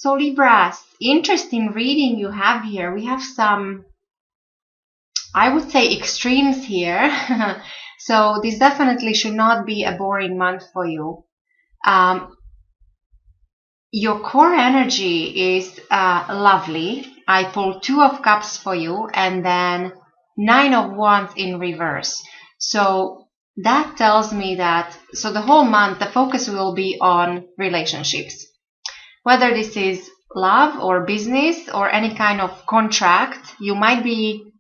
So Libra, interesting reading you have here. We have some, I would say, extremes here. So this definitely should not be a boring month for you. Your core energy is lovely. I pulled 2 of Cups for you and then 9 of Wands in reverse. So that tells me that, so the whole month, the focus will be on relationships. Whether this is love or business or any kind of contract, you might be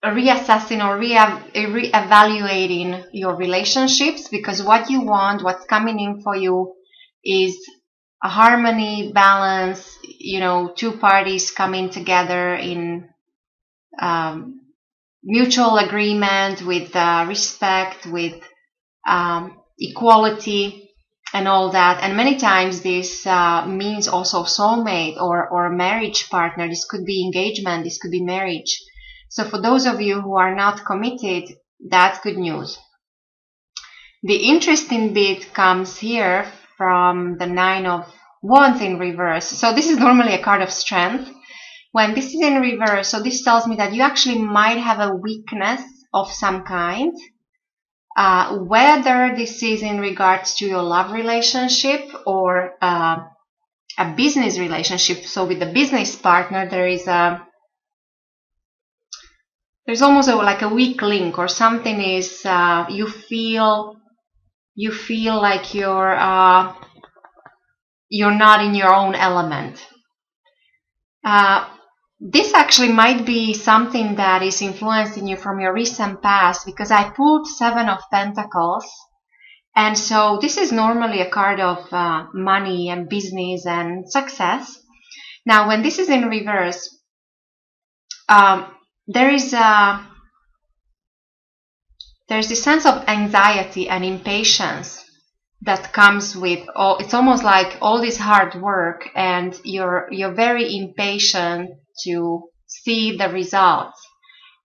reassessing or reevaluating your relationships, because what you want, what's coming in for you is a harmony, balance, 2 parties coming together in mutual agreement, with respect, with equality and all that. And many times this means also soulmate or a marriage partner. This could be engagement, this could be marriage. So for those of you who are not committed, that's good news. The interesting bit comes here from the 9 of Wands in reverse. So this is normally a card of strength. When this is in reverse, so this tells me that you actually might have a weakness of some kind. Whether this is in regards to your love relationship or a business relationship. So with the business partner, there's almost like a weak link, or something is you feel like you're not in your own element. This actually might be something that is influencing you from your recent past, because I pulled 7 of Pentacles, and so this is normally a card of money and business and success. Now when this is in reverse, there's this sense of anxiety and impatience that comes with it's almost like all this hard work, and you're very impatient to see the results,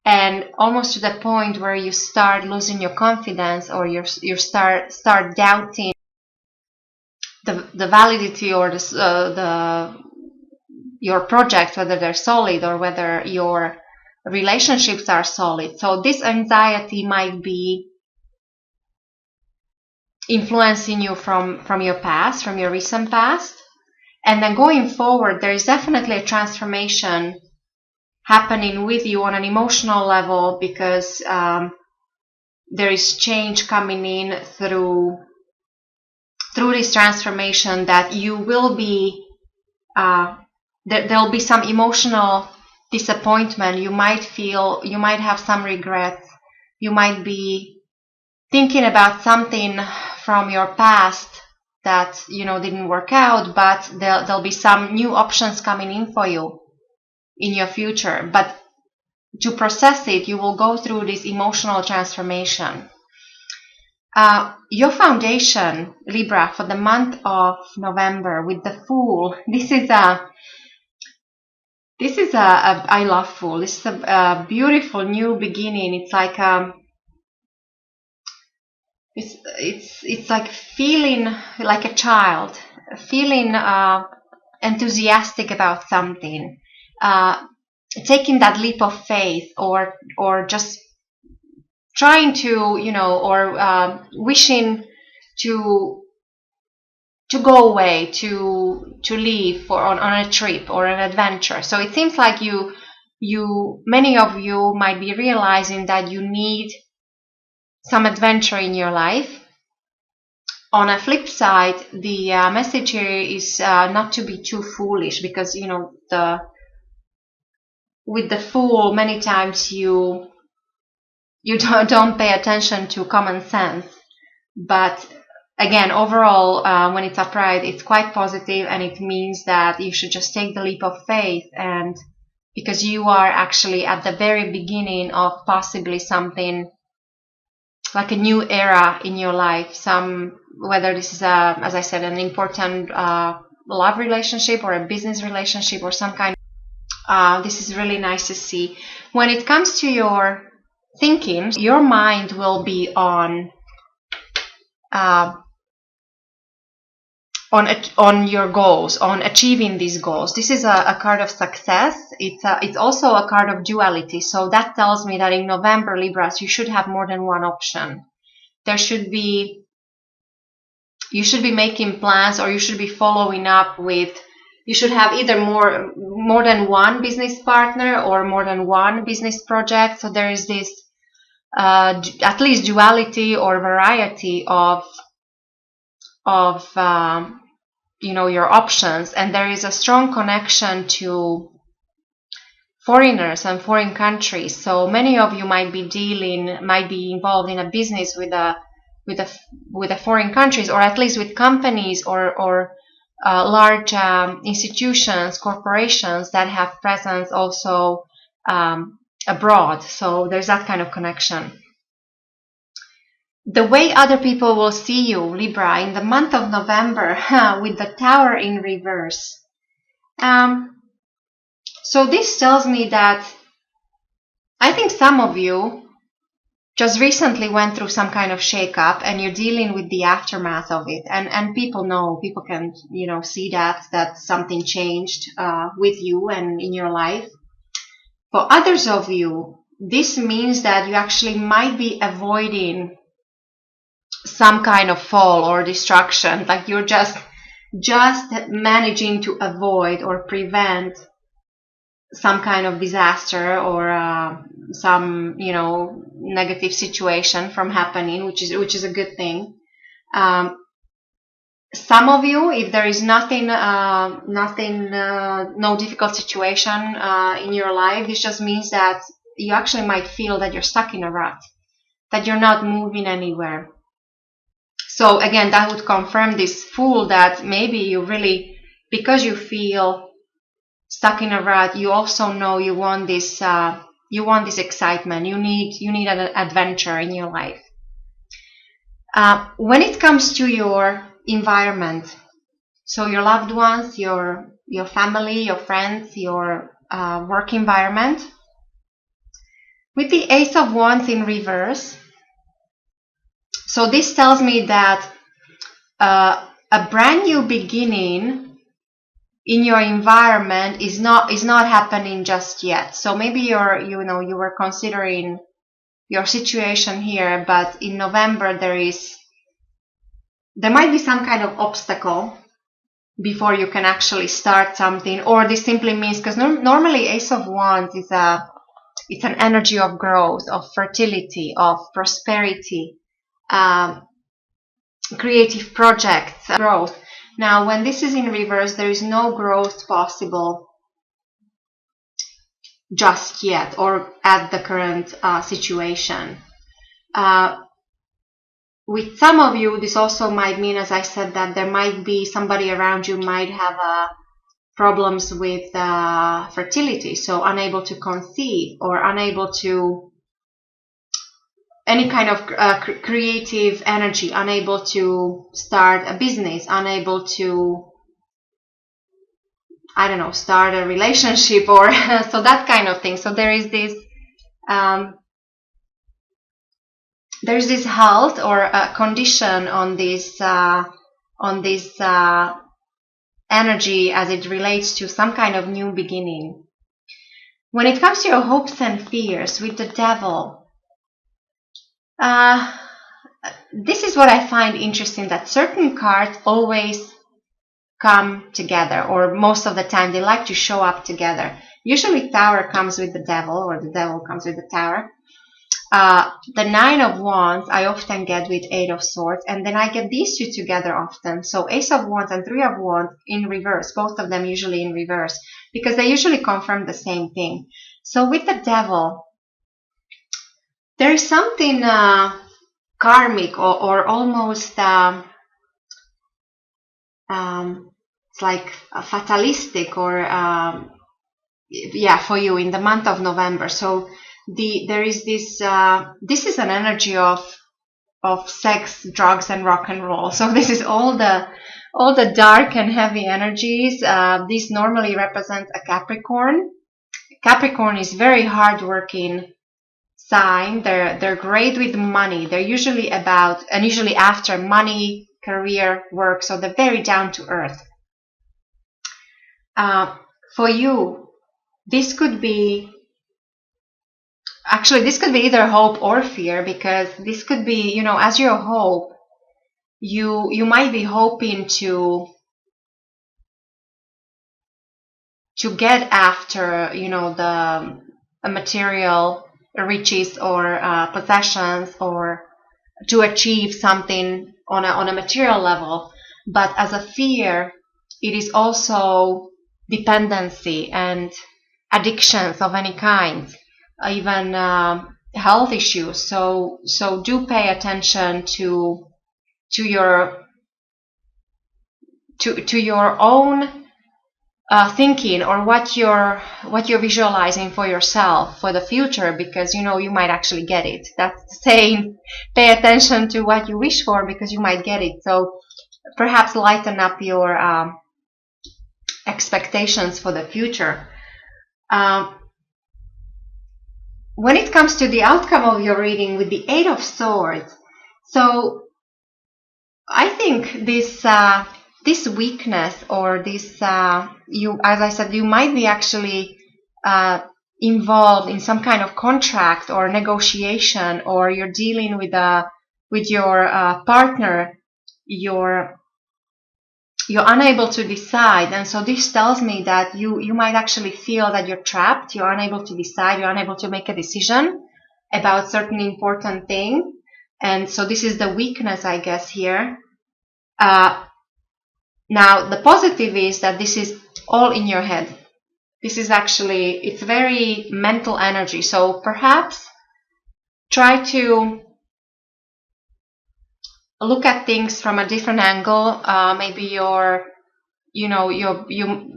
and almost to the point where you start losing your confidence, or you start doubting the validity or your projects, whether they're solid or whether your relationships are solid. So this anxiety might be influencing you from your past, from your recent past. And then going forward, there is definitely a transformation happening with you on an emotional level, because there is change coming in through this transformation, that you will be there'll be some emotional disappointment. You might have some regrets. You might be thinking about something from your past that didn't work out, but there'll be some new options coming in for you in your future. But to process it, you will go through this emotional transformation. Your foundation, Libra, for the month of November with the Fool. This is I love Fool. This is a beautiful new beginning. It's like it's like feeling like a child, feeling enthusiastic about something, taking that leap of faith, or just trying to or wishing to go away, to leave on a trip or an adventure. So it seems like many of you might be realizing that you need some adventure in your life. On a flip side, the message here is not to be too foolish, because with the Fool, many times you don't pay attention to common sense. But again, overall, when it's upright, it's quite positive, and it means that you should just take the leap of faith, and because you are actually at the very beginning of possibly something like a new era in your life. Whether this is as I said, an important love relationship or a business relationship or some kind of, this is really nice to see. When it comes to your thinking, your mind will be on on your goals, on achieving these goals. This is a card of success. It's also a card of duality. So that tells me that in November, Libras, you should have more than one option. You should be making plans, or you should be following up with, you should have either more than one business partner or more than one business project. So there is this at least duality or variety of your options, and there is a strong connection to foreigners and foreign countries. So many of you might be involved in a business with a foreign countries, or at least with companies or large institutions, corporations that have presence also abroad. So there's that kind of connection. The way other people will see you, Libra, in the month of November, with the Tower in reverse. So this tells me that I think some of you just recently went through some kind of shakeup, and you're dealing with the aftermath of it. And people can, see that something changed with you and in your life. For others of you, this means that you actually might be avoiding some kind of fall or destruction, like you're just managing to avoid or prevent some kind of disaster or some negative situation from happening, which is a good thing. Some of you, if there is no difficult situation in your life, this just means that you actually might feel that you're stuck in a rut, that you're not moving anywhere. So again, that would confirm this Fool, that maybe you really, because you feel stuck in a rut, you also know you want this excitement. You need an adventure in your life. When it comes to your environment, so your loved ones, your family, your friends, your work environment, with the Ace of Wands in reverse. So this tells me that a brand new beginning in your environment is not happening just yet. So maybe you were considering your situation here, but in November there might be some kind of obstacle before you can actually start something. Or this simply means, because normally Ace of Wands it's an energy of growth, of fertility, of prosperity, creative projects, growth. Now, when this is in reverse, there is no growth possible just yet, or at the current situation. With some of you, this also might mean, as I said, that there might be somebody around you might have problems with fertility, so unable to conceive, or unable to any kind of creative energy, unable to start a business, unable to, start a relationship, or so that kind of thing. So there is this halt or a condition on this energy as it relates to some kind of new beginning. When it comes to your hopes and fears with the Devil, this is what I find interesting, that certain cards always come together, or most of the time they like to show up together. Usually Tower comes with the Devil, or the Devil comes with the Tower. The Nine of Wands I often get with Eight of Swords, and then I get these two together often. So Ace of Wands and Three of Wands in reverse, both of them usually in reverse, because they usually confirm the same thing. So with the Devil, there is something karmic or almost it's like fatalistic, or for you in the month of November. So there is this this is an energy of sex, drugs, and rock and roll. So this is all the dark and heavy energies. This normally represents a Capricorn. Capricorn is very hardworking sign. They're great with money. They're usually about, and usually after money, career, work, so they're very down to earth. For you, this could be either hope or fear, because this could be, as your hope, you might be hoping to get after, the material riches or possessions, or to achieve something on a material level. But as a fear, it is also dependency and addictions of any kind, even health issues. So do pay attention to your own thinking, or what you're visualizing for yourself for the future, because you might actually get it. That's saying pay attention to what you wish for, because you might get it. So perhaps lighten up your expectations for the future. When it comes to the outcome of your reading with the 8 of Swords, so I think this weakness, or this, as I said, you might be actually involved in some kind of contract or negotiation, or you're dealing with your partner, you're unable to decide. And so this tells me that you might actually feel that you're trapped, you're unable to decide, you're unable to make a decision about certain important thing. And so this is the weakness, I guess, here. Now, the positive is that this is all in your head. This is actually, it's very mental energy. So perhaps try to look at things from a different angle. Maybe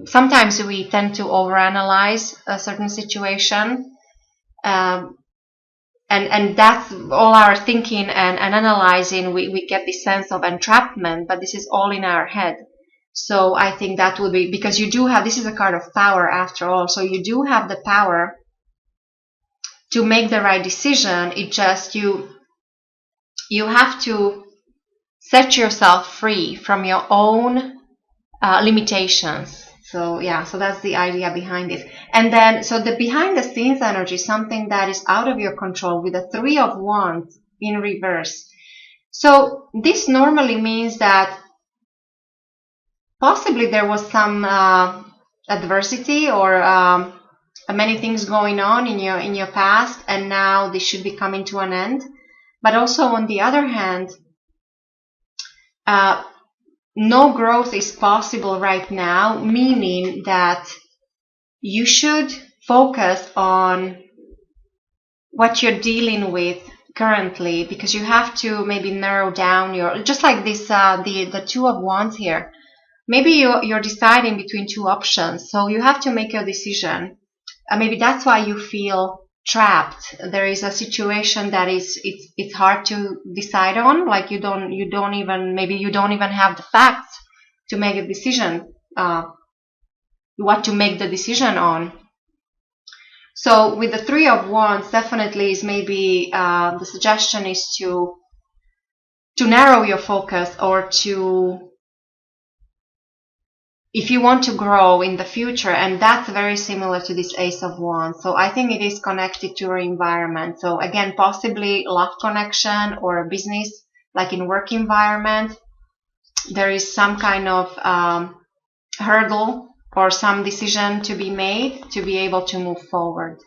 sometimes we tend to overanalyze a certain situation. And that's all our thinking and analyzing. We get this sense of entrapment, but this is all in our head. So I think that will be, because you do have, this is a card of power after all, so you do have the power to make the right decision. It just, you have to set yourself free from your own limitations. So yeah, so that's the idea behind it. And then, so the behind the scenes energy, something that is out of your control, with the 3 of Wands in reverse. So this normally means that possibly there was some adversity, or many things going on in your past, and now this should be coming to an end. But also, on the other hand, no growth is possible right now, meaning that you should focus on what you're dealing with currently, because you have to maybe narrow down your, just like this, the 2 of Wands here. Maybe you're deciding between 2 options, so you have to make your decision. Maybe that's why you feel trapped. There is a situation that it's hard to decide on, like you don't even have the facts to make a decision, what to make the decision on. So with the 3 of Wands, definitely is maybe the suggestion is to narrow your focus, or to, if you want to grow in the future. And that's very similar to this Ace of Wands. So I think it is connected to your environment. So again, possibly love connection, or a business, like in work environment, there is some kind of hurdle or some decision to be made to be able to move forward.